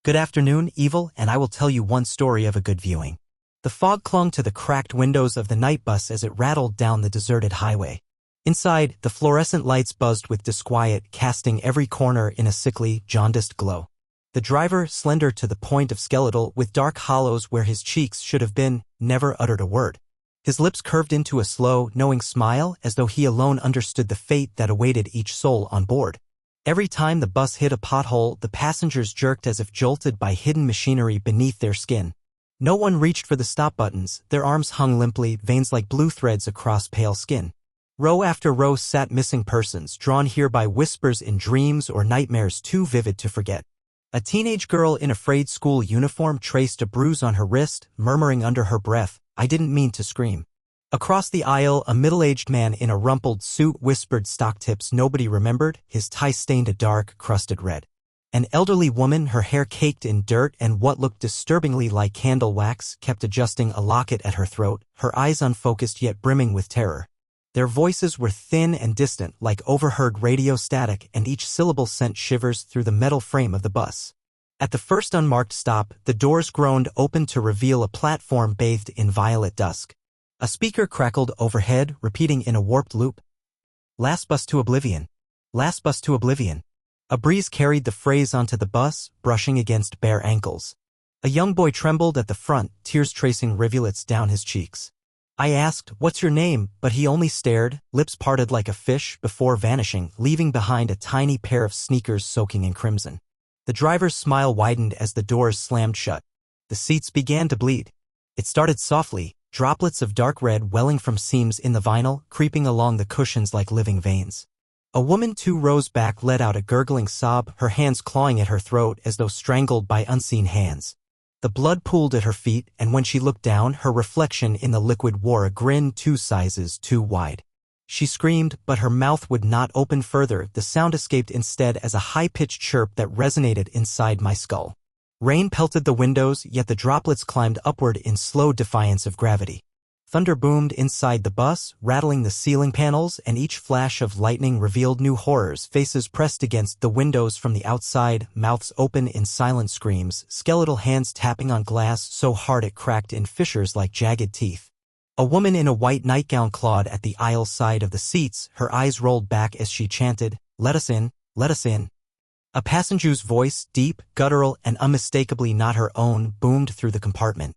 Good afternoon, Evil, and I will tell you one story of a good viewing. The fog clung to the cracked windows of the night bus as it rattled down the deserted highway. Inside, the fluorescent lights buzzed with disquiet, casting every corner in a sickly, jaundiced glow. The driver, slender to the point of skeletal, with dark hollows where his cheeks should have been, never uttered a word. His lips curved into a slow, knowing smile, as though he alone understood the fate that awaited each soul on board. Every time the bus hit a pothole, the passengers jerked as if jolted by hidden machinery beneath their skin. No one reached for the stop buttons, their arms hung limply, veins like blue threads across pale skin. Row after row sat missing persons, drawn here by whispers in dreams or nightmares too vivid to forget. A teenage girl in a frayed school uniform traced a bruise on her wrist, murmuring under her breath, "I didn't mean to scream." Across the aisle, a middle-aged man in a rumpled suit whispered stock tips nobody remembered, his tie stained a dark, crusted red. An elderly woman, her hair caked in dirt and what looked disturbingly like candle wax, kept adjusting a locket at her throat, her eyes unfocused yet brimming with terror. Their voices were thin and distant, like overheard radio static, and each syllable sent shivers through the metal frame of the bus. At the first unmarked stop, the doors groaned open to reveal a platform bathed in violet dusk. A speaker crackled overhead, repeating in a warped loop, "Last bus to oblivion. Last bus to oblivion." A breeze carried the phrase onto the bus, brushing against bare ankles. A young boy trembled at the front, tears tracing rivulets down his cheeks. I asked, "What's your name?" but he only stared, lips parted like a fish, before vanishing, leaving behind a tiny pair of sneakers soaking in crimson. The driver's smile widened as the doors slammed shut. The seats began to bleed. It started softly, droplets of dark red welling from seams in the vinyl, creeping along the cushions like living veins. A woman 2 rows back let out a gurgling sob, her hands clawing at her throat as though strangled by unseen hands. The blood pooled at her feet, and when she looked down, her reflection in the liquid wore a grin 2 sizes too wide. She screamed, but her mouth would not open further, the sound escaped instead as a high-pitched chirp that resonated inside my skull. Rain pelted the windows, yet the droplets climbed upward in slow defiance of gravity. Thunder boomed inside the bus, rattling the ceiling panels, and each flash of lightning revealed new horrors, faces pressed against the windows from the outside, mouths open in silent screams, skeletal hands tapping on glass so hard it cracked in fissures like jagged teeth. A woman in a white nightgown clawed at the aisle side of the seats, her eyes rolled back as she chanted, "Let us in, let us in." A passenger's voice, deep, guttural, and unmistakably not her own, boomed through the compartment.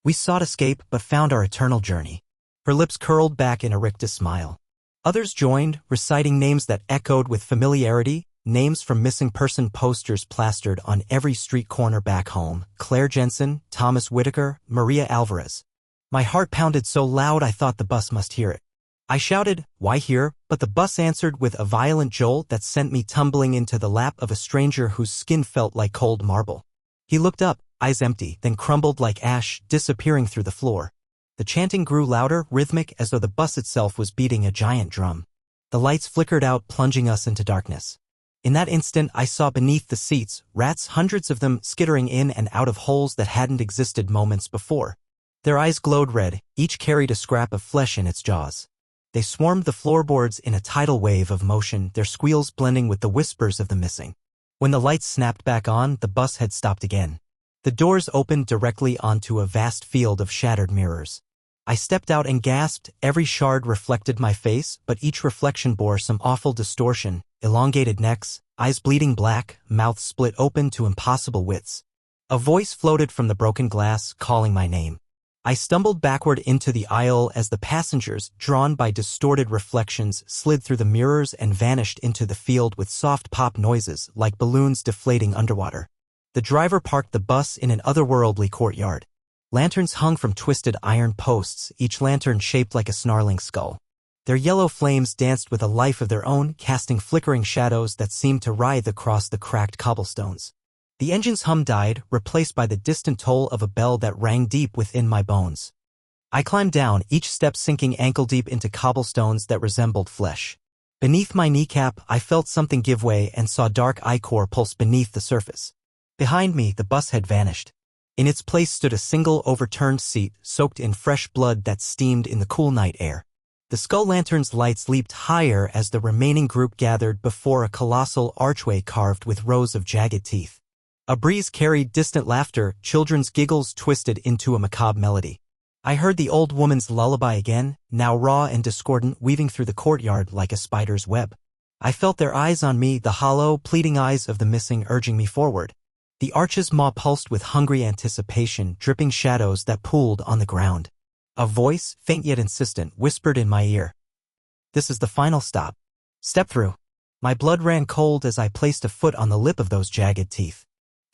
We sought escape but found our eternal journey. Her lips curled back in a rictus smile. Others joined, reciting names that echoed with familiarity, names from missing person posters plastered on every street corner back home: Claire Jensen, Thomas Whitaker, Maria Alvarez. My heart pounded so loud I thought the bus must hear it. I shouted, "Why here?" but the bus answered with a violent jolt that sent me tumbling into the lap of a stranger whose skin felt like cold marble. He looked up, eyes empty, then crumbled like ash, disappearing through the floor. The chanting grew louder, rhythmic, as though the bus itself was beating a giant drum. The lights flickered out, plunging us into darkness. In that instant, I saw beneath the seats, rats, hundreds of them, skittering in and out of holes that hadn't existed moments before. Their eyes glowed red, each carried a scrap of flesh in its jaws. They swarmed the floorboards in a tidal wave of motion, their squeals blending with the whispers of the missing. When the lights snapped back on, the bus had stopped again. The doors opened directly onto a vast field of shattered mirrors. I stepped out and gasped, every shard reflected my face, but each reflection bore some awful distortion, elongated necks, eyes bleeding black, mouths split open to impossible widths. A voice floated from the broken glass, calling my name. I stumbled backward into the aisle as the passengers, drawn by distorted reflections, slid through the mirrors and vanished into the field with soft pop noises like balloons deflating underwater. The driver parked the bus in an otherworldly courtyard. Lanterns hung from twisted iron posts, each lantern shaped like a snarling skull. Their yellow flames danced with a life of their own, casting flickering shadows that seemed to writhe across the cracked cobblestones. The engine's hum died, replaced by the distant toll of a bell that rang deep within my bones. I climbed down, each step sinking ankle-deep into cobblestones that resembled flesh. Beneath my kneecap, I felt something give way and saw dark ichor pulse beneath the surface. Behind me, the bus had vanished. In its place stood a single overturned seat, soaked in fresh blood that steamed in the cool night air. The skull lantern's lights leaped higher as the remaining group gathered before a colossal archway carved with rows of jagged teeth. A breeze carried distant laughter, children's giggles twisted into a macabre melody. I heard the old woman's lullaby again, now raw and discordant, weaving through the courtyard like a spider's web. I felt their eyes on me, the hollow, pleading eyes of the missing urging me forward. The arch's maw pulsed with hungry anticipation, dripping shadows that pooled on the ground. A voice, faint yet insistent, whispered in my ear. This is the final stop. Step through. My blood ran cold as I placed a foot on the lip of those jagged teeth.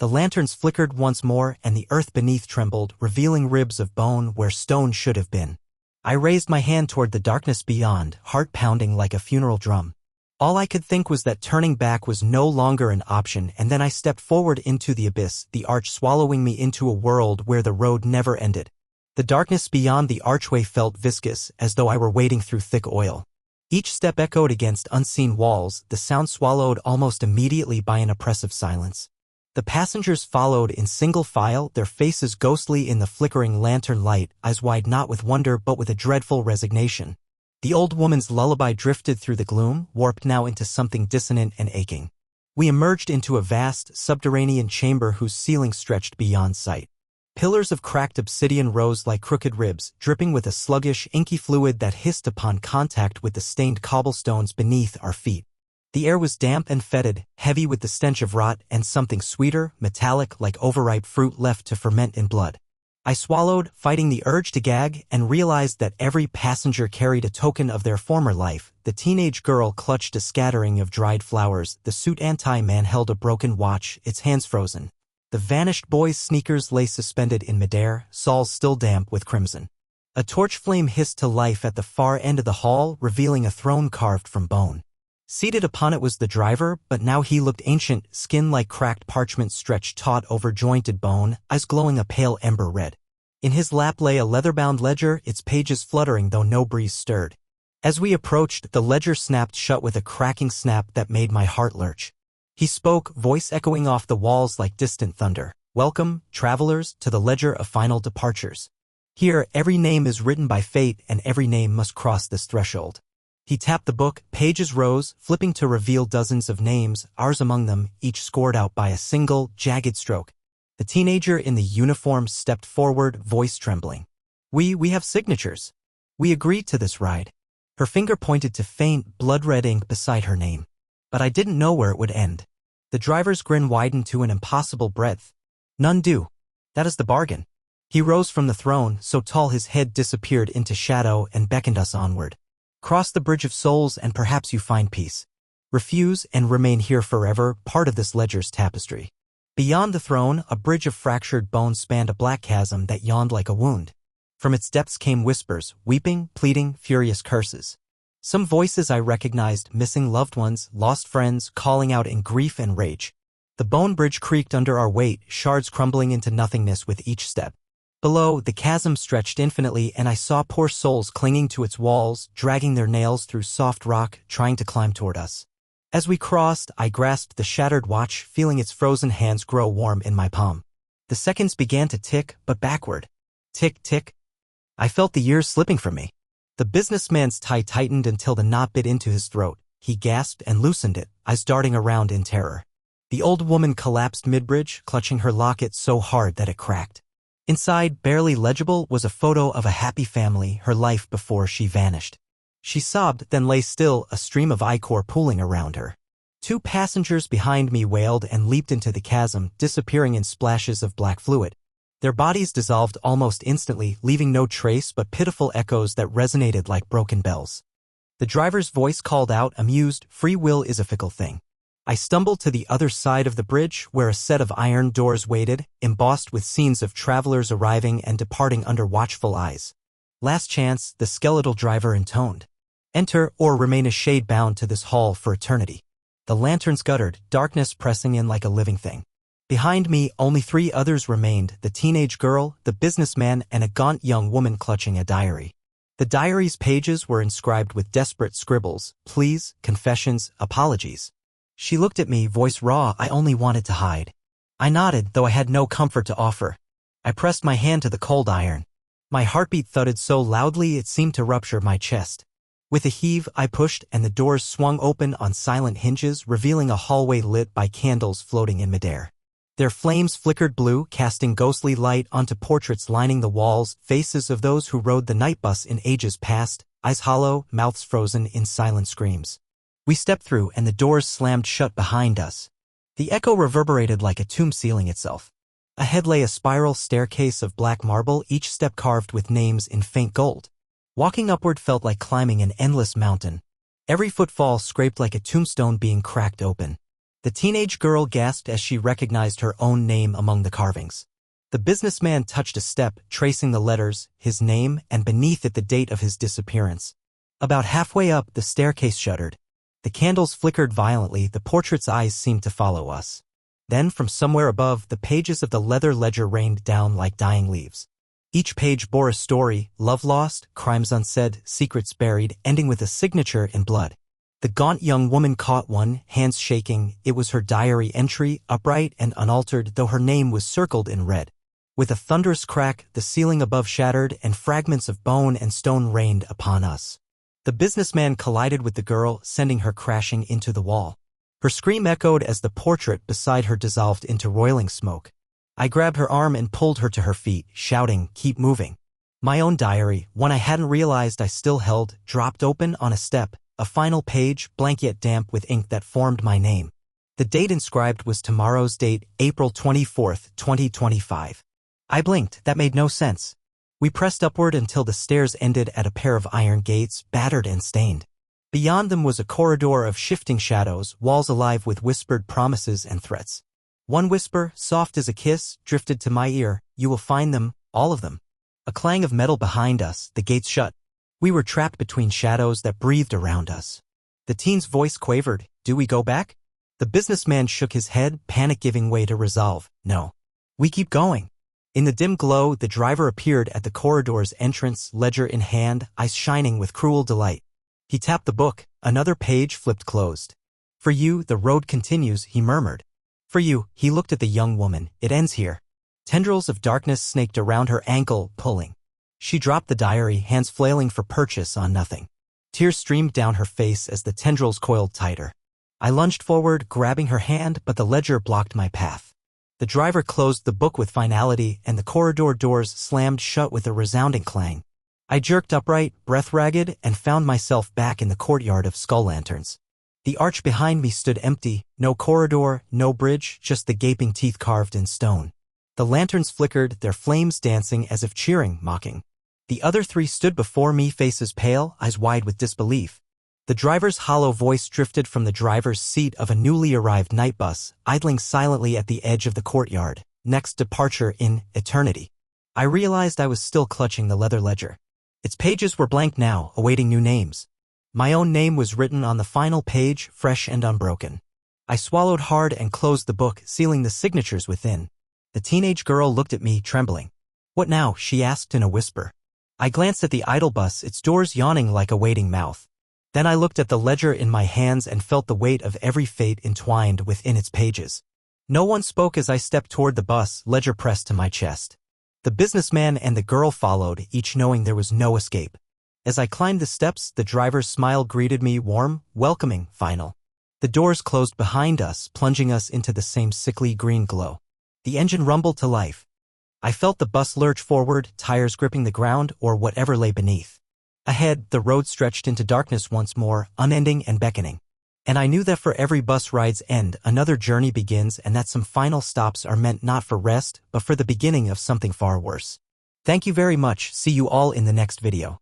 The lanterns flickered once more and the earth beneath trembled, revealing ribs of bone where stone should have been. I raised my hand toward the darkness beyond, heart pounding like a funeral drum. All I could think was that turning back was no longer an option, and then I stepped forward into the abyss, the arch swallowing me into a world where the road never ended. The darkness beyond the archway felt viscous, as though I were wading through thick oil. Each step echoed against unseen walls, the sound swallowed almost immediately by an oppressive silence. The passengers followed in single file, their faces ghostly in the flickering lantern light, eyes wide not with wonder but with a dreadful resignation. The old woman's lullaby drifted through the gloom, warped now into something dissonant and aching. We emerged into a vast, subterranean chamber whose ceiling stretched beyond sight. Pillars of cracked obsidian rose like crooked ribs, dripping with a sluggish, inky fluid that hissed upon contact with the stained cobblestones beneath our feet. The air was damp and fetid, heavy with the stench of rot and something sweeter, metallic like overripe fruit left to ferment in blood. I swallowed, fighting the urge to gag, and realized that every passenger carried a token of their former life. The teenage girl clutched a scattering of dried flowers, the suit anti-man held a broken watch, its hands frozen. The vanished boy's sneakers lay suspended in midair, soles still damp with crimson. A torch flame hissed to life at the far end of the hall, revealing a throne carved from bone. Seated upon it was the driver, but now he looked ancient, skin like cracked parchment stretched taut over jointed bone, eyes glowing a pale ember red. In his lap lay a leather-bound ledger, its pages fluttering though no breeze stirred. As we approached, the ledger snapped shut with a cracking snap that made my heart lurch. He spoke, voice echoing off the walls like distant thunder. Welcome, travelers, to the ledger of final departures. Here, every name is written by fate and every name must cross this threshold. He tapped the book, pages rose, flipping to reveal dozens of names, ours among them, each scored out by a single, jagged stroke. The teenager in the uniform stepped forward, voice trembling. We have signatures. We agreed to this ride. Her finger pointed to faint, blood-red ink beside her name. But I didn't know where it would end. The driver's grin widened to an impossible breadth. None do. That is the bargain. He rose from the throne, so tall his head disappeared into shadow and beckoned us onward. Cross the bridge of souls and perhaps you find peace. Refuse and remain here forever, part of this ledger's tapestry. Beyond the throne, a bridge of fractured bone spanned a black chasm that yawned like a wound. From its depths came whispers, weeping, pleading, furious curses. Some voices I recognized, missing loved ones, lost friends, calling out in grief and rage. The bone bridge creaked under our weight, shards crumbling into nothingness with each step. Below, the chasm stretched infinitely and I saw poor souls clinging to its walls, dragging their nails through soft rock, trying to climb toward us. As we crossed, I grasped the shattered watch, feeling its frozen hands grow warm in my palm. The seconds began to tick, but backward. Tick, tick. I felt the years slipping from me. The businessman's tie tightened until the knot bit into his throat. He gasped and loosened it, eyes darting around in terror. The old woman collapsed mid-bridge, clutching her locket so hard that it cracked. Inside, barely legible, was a photo of a happy family, her life before she vanished. She sobbed, then lay still, a stream of ichor pooling around her. Two passengers behind me wailed and leaped into the chasm, disappearing in splashes of black fluid. Their bodies dissolved almost instantly, leaving no trace but pitiful echoes that resonated like broken bells. The driver's voice called out, amused, "Free will is a fickle thing." I stumbled to the other side of the bridge, where a set of iron doors waited, embossed with scenes of travelers arriving and departing under watchful eyes. "Last chance," the skeletal driver intoned. "Enter or remain a shade bound to this hall for eternity." The lanterns guttered, darkness pressing in like a living thing. Behind me, only 3 others remained, the teenage girl, the businessman, and a gaunt young woman clutching a diary. The diary's pages were inscribed with desperate scribbles, pleas, confessions, apologies. She looked at me, voice raw. I only wanted to hide. I nodded, though I had no comfort to offer. I pressed my hand to the cold iron. My heartbeat thudded so loudly it seemed to rupture my chest. With a heave, I pushed, and the doors swung open on silent hinges, revealing a hallway lit by candles floating in midair. Their flames flickered blue, casting ghostly light onto portraits lining the walls, faces of those who rode the night bus in ages past, eyes hollow, mouths frozen in silent screams. We stepped through and the doors slammed shut behind us. The echo reverberated like a tomb sealing itself. Ahead lay a spiral staircase of black marble, each step carved with names in faint gold. Walking upward felt like climbing an endless mountain. Every footfall scraped like a tombstone being cracked open. The teenage girl gasped as she recognized her own name among the carvings. The businessman touched a step, tracing the letters, his name, and beneath it the date of his disappearance. About halfway up, the staircase shuddered. The candles flickered violently, the portrait's eyes seemed to follow us. Then, from somewhere above, the pages of the leather ledger rained down like dying leaves. Each page bore a story, love lost, crimes unsaid, secrets buried, ending with a signature in blood. The gaunt young woman caught one, hands shaking. It was her diary entry, upright and unaltered, though her name was circled in red. With a thunderous crack, the ceiling above shattered, and fragments of bone and stone rained upon us. The businessman collided with the girl, sending her crashing into the wall. Her scream echoed as the portrait beside her dissolved into roiling smoke. I grabbed her arm and pulled her to her feet, shouting, "Keep moving." My own diary, one I hadn't realized I still held, dropped open on a step, a final page, blank yet damp with ink that formed my name. The date inscribed was tomorrow's date, April 24th, 2025. I blinked, that made no sense. We pressed upward until the stairs ended at a pair of iron gates, battered and stained. Beyond them was a corridor of shifting shadows, walls alive with whispered promises and threats. One whisper, soft as a kiss, drifted to my ear, "You will find them, all of them." A clang of metal behind us, the gates shut. We were trapped between shadows that breathed around us. The teen's voice quavered, "Do we go back?" The businessman shook his head, panic giving way to resolve. "No. We keep going." In the dim glow, the driver appeared at the corridor's entrance, ledger in hand, eyes shining with cruel delight. He tapped the book, another page flipped closed. "For you, the road continues," he murmured. "For you," he looked at the young woman, "it ends here." Tendrils of darkness snaked around her ankle, pulling. She dropped the diary, hands flailing for purchase on nothing. Tears streamed down her face as the tendrils coiled tighter. I lunged forward, grabbing her hand, but the ledger blocked my path. The driver closed the book with finality, and the corridor doors slammed shut with a resounding clang. I jerked upright, breath ragged, and found myself back in the courtyard of skull lanterns. The arch behind me stood empty, no corridor, no bridge, just the gaping teeth carved in stone. The lanterns flickered, their flames dancing as if cheering, mocking. The other three stood before me, faces pale, eyes wide with disbelief. The driver's hollow voice drifted from the driver's seat of a newly arrived night bus, idling silently at the edge of the courtyard. Next departure in eternity. I realized I was still clutching the leather ledger. Its pages were blank now, awaiting new names. My own name was written on the final page, fresh and unbroken. I swallowed hard and closed the book, sealing the signatures within. The teenage girl looked at me, trembling. "What now?" she asked in a whisper. I glanced at the idle bus, its doors yawning like a waiting mouth. Then I looked at the ledger in my hands and felt the weight of every fate entwined within its pages. No one spoke as I stepped toward the bus, ledger pressed to my chest. The businessman and the girl followed, each knowing there was no escape. As I climbed the steps, the driver's smile greeted me, warm, welcoming, final. The doors closed behind us, plunging us into the same sickly green glow. The engine rumbled to life. I felt the bus lurch forward, tires gripping the ground or whatever lay beneath. Ahead, the road stretched into darkness once more, unending and beckoning. And I knew that for every bus ride's end, another journey begins, and that some final stops are meant not for rest, but for the beginning of something far worse. Thank you very much. See you all in the next video.